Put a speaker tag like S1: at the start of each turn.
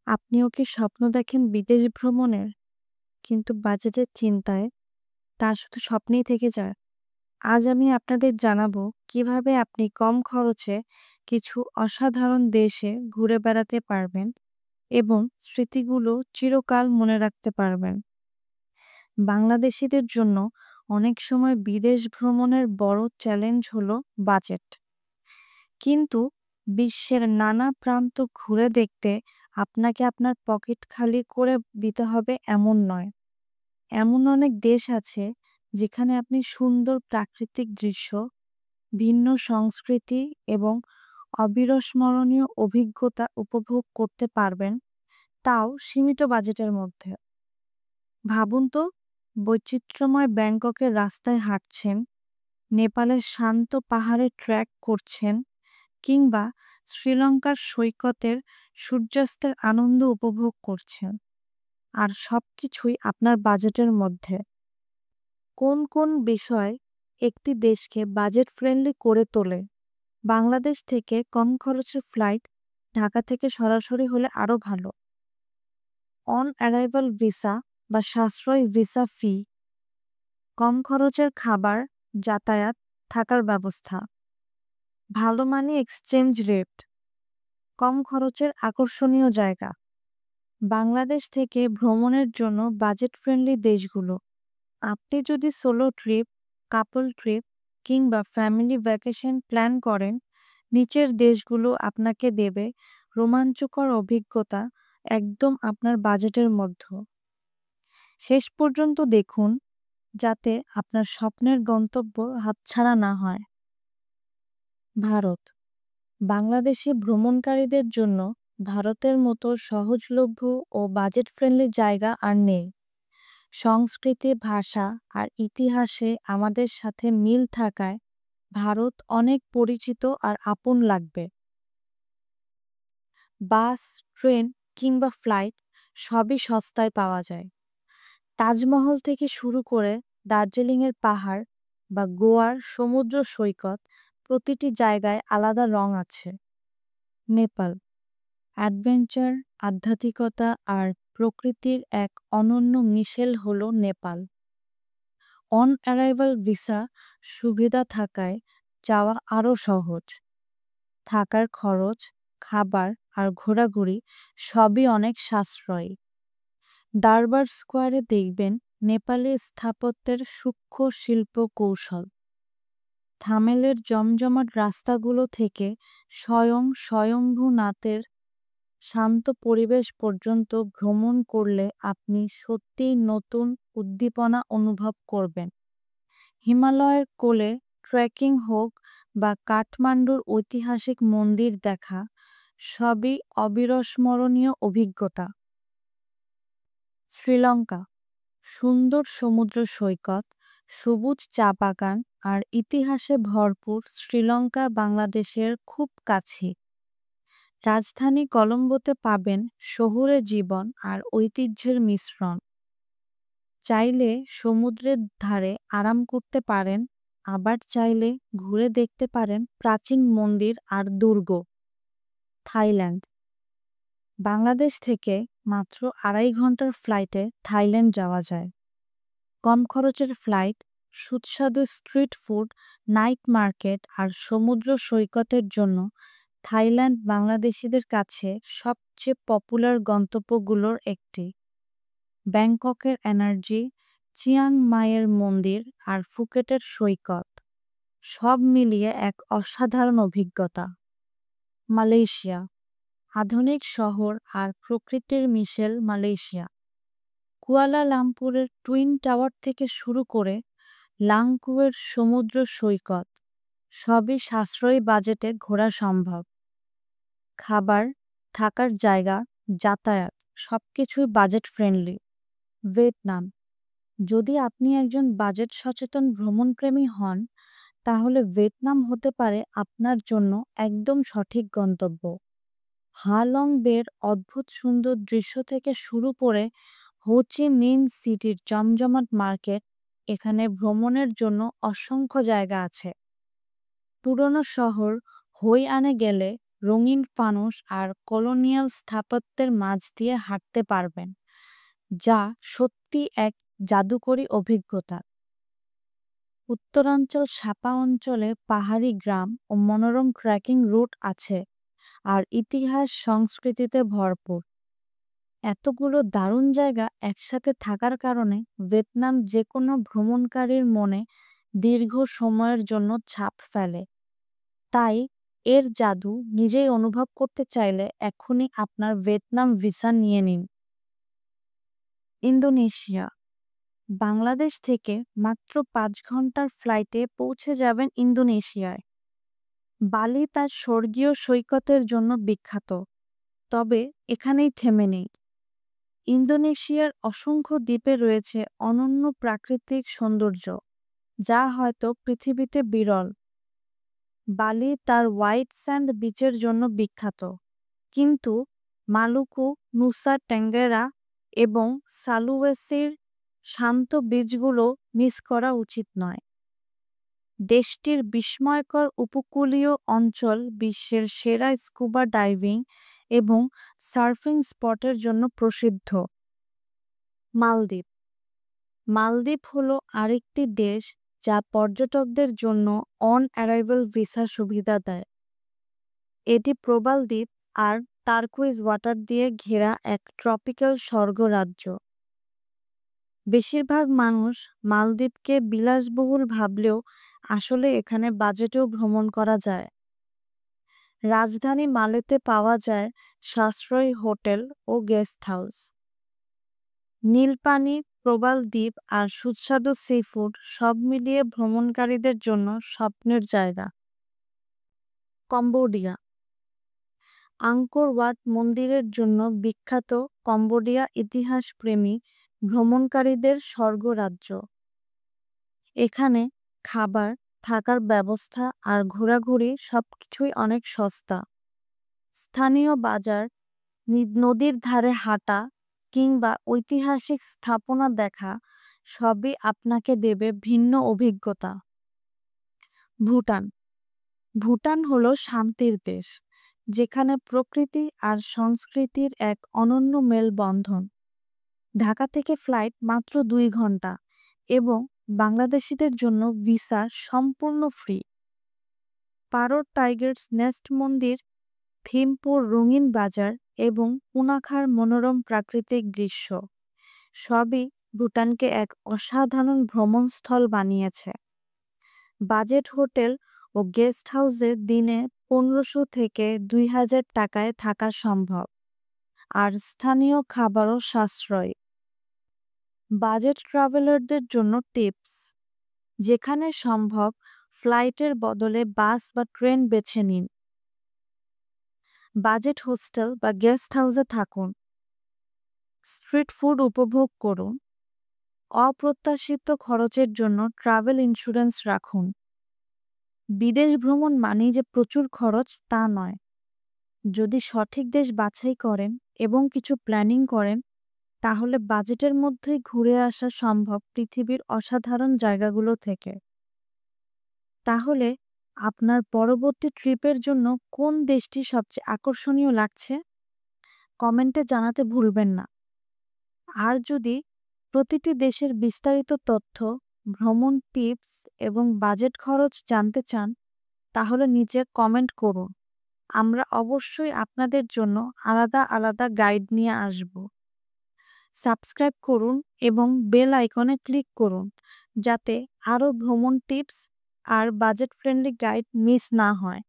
S1: আপনিও কি স্বপ্ন দেখেন বিদেশ ভ্রমণের? কিন্তু বাজেটের চিন্তায় তা শুধু স্বপ্নেই থেকে যায়? আজ আমি আপনাদের জানাবো কিভাবে আপনি কম খরচে কিছু অসাধারণ দেশে ঘুরে বেড়াতে পারবেন এবং স্মৃতিগুলো চিরকাল মনে রাখতে পারবেন। বাংলাদেশীদের জন্য অনেক সময় বিদেশ ভ্রমণের বড় চ্যালেঞ্জ হলো বাজেট। কিন্তু বিশ্বের নানা প্রান্ত ঘুরে দেখতে আপনাকে আপনার পকেট খালি করে দিতে হবে এমন নয়। এমন অনেক দেশ আছে যেখানে আপনি সুন্দর প্রাকৃতিক দৃশ্য, ভিন্ন সংস্কৃতি এবং অবিস্মরণীয় অভিজ্ঞতা উপভোগ করতে পারবেন, তাও সীমিত বাজেটের মধ্যে। ভাবুন তো, বৈচিত্র্যময় ব্যাংককের রাস্তায় হাঁটছেন, নেপালের শান্ত পাহাড়ে ট্রেক করছেন কিংবা শ্রীলঙ্কার সৈকতের সূর্যাস্তের আনন্দ উপভোগ করছেন, আর সবকিছুই আপনার বাজেটের মধ্যে। কোন কোন বিষয় একটি দেশকে বাজেট ফ্রেন্ডলি করে তোলে? বাংলাদেশ থেকে কম খরচে ফ্লাইট ঢাকা থেকে সরাসরি হলে আরও ভালো। অন অ্যারাইভাল ভিসা বা সাশ্রয়ী ভিসা ফি, কম খরচের খাবার, যাতায়াত, থাকার ব্যবস্থা, ভালো মানি এক্সচেঞ্জ রেট, কম খরচের আকর্ষণীয় জায়গা। বাংলাদেশ থেকে ভ্রমণের জন্য বাজেট ফ্রেন্ডলি দেশগুলো। আপনি যদি সোলো ট্রিপ, কাপল ট্রিপ কিংবা ফ্যামিলি ভ্যাকেশন প্ল্যান করেন, নিচের দেশগুলো আপনাকে দেবে রোমাঞ্চকর অভিজ্ঞতা, একদম আপনার বাজেটের মধ্যে। শেষ পর্যন্ত দেখুন, যাতে আপনার স্বপ্নের গন্তব্য হাতছাড়া না হয়। ভারত। বাংলাদেশি ভ্রমণকারীদের জন্য ভারতের মতো সহজলভ্য ও বাজেট ফ্রেন্ডলি জায়গা আর নেই। সংস্কৃতি, ভাষা আর ইতিহাসে আমাদের সাথে মিল থাকায় ভারত অনেক পরিচিত আর আপন লাগবে। বাস, ট্রেন কিংবা ফ্লাইট সবই সস্তায় পাওয়া যায়। তাজমহল থেকে শুরু করে দার্জিলিংয়ের পাহাড় বা গোয়ার সমুদ্র সৈকত, প্রতিটি জায়গায় আলাদা রং আছে। নেপাল। অ্যাডভেঞ্চার, আধ্যাত্মিকতা আর প্রকৃতির এক অনন্য মিশেল হল নেপাল। অন অ্যারাইভাল ভিসা সুবিধা থাকায় যাওয়া আরও সহজ। থাকার খরচ, খাবার আর ঘোরাঘুরি সবই অনেক সাশ্রয়ী। দারবার স্কোয়ারে দেখবেন নেপালি স্থাপত্যের সূক্ষ্ম শিল্প কৌশল। থামেলের জমজমাট রাস্তাগুলো থেকে স্বয়ম্ভূনাথের শান্ত পরিবেশ পর্যন্ত ভ্রমণ করলে আপনি সত্যিই নতুন উদ্দীপনা অনুভব করবেন। হিমালয়ের কোলে ট্রেকিং হোক বা কাঠমান্ডুর ঐতিহাসিক মন্দির দেখা, সবই অবিস্মরণীয় অভিজ্ঞতা। শ্রীলঙ্কা। সুন্দর সমুদ্র সৈকত, সবুজ চা বাগান আর ইতিহাসে ভরপুর শ্রীলঙ্কা বাংলাদেশের খুব কাছে। রাজধানী কলম্বোতে পাবেন শহুরে জীবন আর ঐতিহ্যের মিশ্রণ। চাইলে সমুদ্রের ধারে আরাম করতে পারেন, আবার চাইলে ঘুরে দেখতে পারেন প্রাচীন মন্দির আর দুর্গ। থাইল্যান্ড। বাংলাদেশ থেকে মাত্র 2.5 ঘন্টার ফ্লাইটে থাইল্যান্ড যাওয়া যায়। কম খরচের ফ্লাইট, সুস্বাদু স্ট্রিট ফুড, নাইট মার্কেট আর সমুদ্র সৈকতের জন্য থাইল্যান্ড বাংলাদেশিদের কাছে সবচেয়ে পপুলার গন্তব্যগুলোর একটি। ব্যাংককের এনার্জি, চিয়াং মাইয়ের মন্দির আর ফুকেটের সৈকত, সব মিলিয়ে এক অসাধারণ অভিজ্ঞতা। মালয়েশিয়া। আধুনিক শহর আর প্রকৃতির মিশেল মালয়েশিয়া। কুয়ালালামপুরের টুইন টাওয়ার থেকে শুরু করে লাংকুয়ের সমুদ্র সৈকত, সবই সাশ্রয়ী বাজেটে ঘোরা সম্ভব। খাবার, থাকার জায়গা, যাতায়াত সবকিছুই বাজেট ফ্রেন্ডলি। ভিয়েতনাম। যদি আপনি একজন বাজেট সচেতন ভ্রমণপ্রেমী হন, তাহলে ভিয়েতনাম হতে পারে আপনার জন্য একদম সঠিক গন্তব্য। হালং বের অদ্ভুত সুন্দর দৃশ্য থেকে শুরু করে হো চি মিন সিটির জমজমাট মার্কেট, এখানে ভ্রমণের জন্য অসংখ্য জায়গা আছে। পুরনো শহর হই আনে গেলে রঙিন ফানুস আর কলোনিয়াল স্থাপত্যের মাঝ দিয়ে হাঁটতে পারবেন, যা সত্যি এক জাদুকরী অভিজ্ঞতা। উত্তরাঞ্চল সাপা অঞ্চলে পাহাড়ি গ্রাম ও মনোরম ট্রেকিং রুট আছে, আর ইতিহাস সংস্কৃতিতে ভরপুর। এতগুলো দারুণ জায়গা একসাথে থাকার কারণে ভিয়েতনাম যে কোনো ভ্রমণকারীর মনে দীর্ঘ সময়ের জন্য ছাপ ফেলে। তাই এর জাদু নিজেই অনুভব করতে চাইলে এখনই আপনার ভিয়েতনাম ভিসা নিয়ে নিন। ইন্দোনেশিয়া। বাংলাদেশ থেকে মাত্র 5 ঘন্টার ফ্লাইটে পৌঁছে যাবেন ইন্দোনেশিয়ায়। বালি তার স্বর্গীয় সৈকতের জন্য বিখ্যাত, তবে এখানেই থেমে নেই। ইন্দোনেশিয়ার অসংখ্য দ্বীপে রয়েছে অনন্য প্রাকৃতিক সৌন্দর্য, যা হয়তো পৃথিবীতে বিরল। বালি তার হোয়াইট স্যান্ড বিচের জন্য বিখ্যাত, কিন্তু মালুকু, নুসা টেঙ্গেরা এবং সালুয়েসির শান্ত বিচগুলো মিস করা উচিত নয়। দেশটির বিস্ময়কর উপকূলীয় অঞ্চল বিশ্বের সেরা স্কুবা ডাইভিং এবং সার্ফিং স্পটের জন্য প্রসিদ্ধ। মালদ্বীপ। মালদ্বীপ হলো আরেকটি দেশ যা পর্যটকদের জন্য অন অ্যারাইভাল ভিসা সুবিধা দেয়। এটি প্রবাল দ্বীপ আর টারকুইজ ওয়াটার দিয়ে ঘেরা এক ট্রপিক্যাল স্বর্গরাজ্য। বেশিরভাগ মানুষ মালদ্বীপকে বিলাসবহুল ভাবলেও আসলে এখানে বাজেটেও ভ্রমণ করা যায়। রাজধানী মালেতে পাওয়া যায় সাশ্রয়ী হোটেল ও গেস্ট হাউস। নীলপানি, প্রবাল দ্বীপ আর সুস্বাদু সি-ফুড সব মিলিয়ে ভ্রমণকারীদের জন্য স্বপ্নের জায়গা। কম্বোডিয়া। আঙ্কোর ওয়াট মন্দিরের জন্য বিখ্যাত কম্বোডিয়া ইতিহাসপ্রেমী ভ্রমণকারীদের স্বর্গরাজ্য। এখানে খাবার, থাকার ব্যবস্থা আর ঘোরাঘুরি সবকিছুই অনেক সস্তা। স্থানীয় বাজার, নদীর ধারে হাঁটা কিংবা ঐতিহাসিক স্থাপনা দেখা সবই আপনাকে দেবে ভিন্ন অভিজ্ঞতা। ভুটান। ভুটান হলো শান্তির দেশ, যেখানে প্রকৃতি আর সংস্কৃতির এক অনন্য মেলবন্ধন। ঢাকা থেকে ফ্লাইট মাত্র 2 ঘন্টা এবং বাংলাদেশিদের জন্য ভিসা সম্পূর্ণ ফ্রি। পারোর টাইগার্স নেস্ট মন্দির, থিম্পুর রঙিন বাজার এবং পুনাখার মনোরম প্রাকৃতিক দৃশ্য সবই ভুটানকে এক অসাধারণ ভ্রমণস্থল বানিয়েছে। বাজেট হোটেল ও গেস্ট হাউসে দিনে 1500 থেকে 2000 টাকায় থাকা সম্ভব, আর স্থানীয় খাবারও সাশ্রয়ী। বাজেট ট্রাভেলারদের জন্য টিপস: যেখানে সম্ভব ফ্লাইটের বদলে বাস বা ট্রেন বেছে নিন। বাজেট হোস্টেল বা গেস্ট হাউসে থাকুন। স্ট্রিট ফুড উপভোগ করুন। অপ্রত্যাশিত খরচের জন্য ট্রাভেল ইন্স্যুরেন্স রাখুন। বিদেশ ভ্রমণ মানেই যে প্রচুর খরচ তা নয়। যদি সঠিক দেশ বাছাই করেন এবং কিছু প্ল্যানিং করেন, তাহলে বাজেটের মধ্যেই ঘুরে আসা সম্ভব পৃথিবীর অসাধারণ জায়গাগুলো থেকে। তাহলে আপনার পরবর্তী ট্রিপের জন্য কোন দেশটি সবচেয়ে আকর্ষণীয় লাগছে কমেন্টে জানাতে ভুলবেন না। আর যদি প্রতিটি দেশের বিস্তারিত তথ্য, ভ্রমণ টিপস এবং বাজেট খরচ জানতে চান, তাহলে নিচে কমেন্ট করুন। আমরা অবশ্যই আপনাদের জন্য আলাদা আলাদা গাইড নিয়ে আসব। সাবস্ক্রাইব করুন এবং বেল আইকনে ক্লিক করুন, যাতে আরও ভ্রমণ টিপস আর বাজেট ফ্রেন্ডলি গাইড মিস না হয়।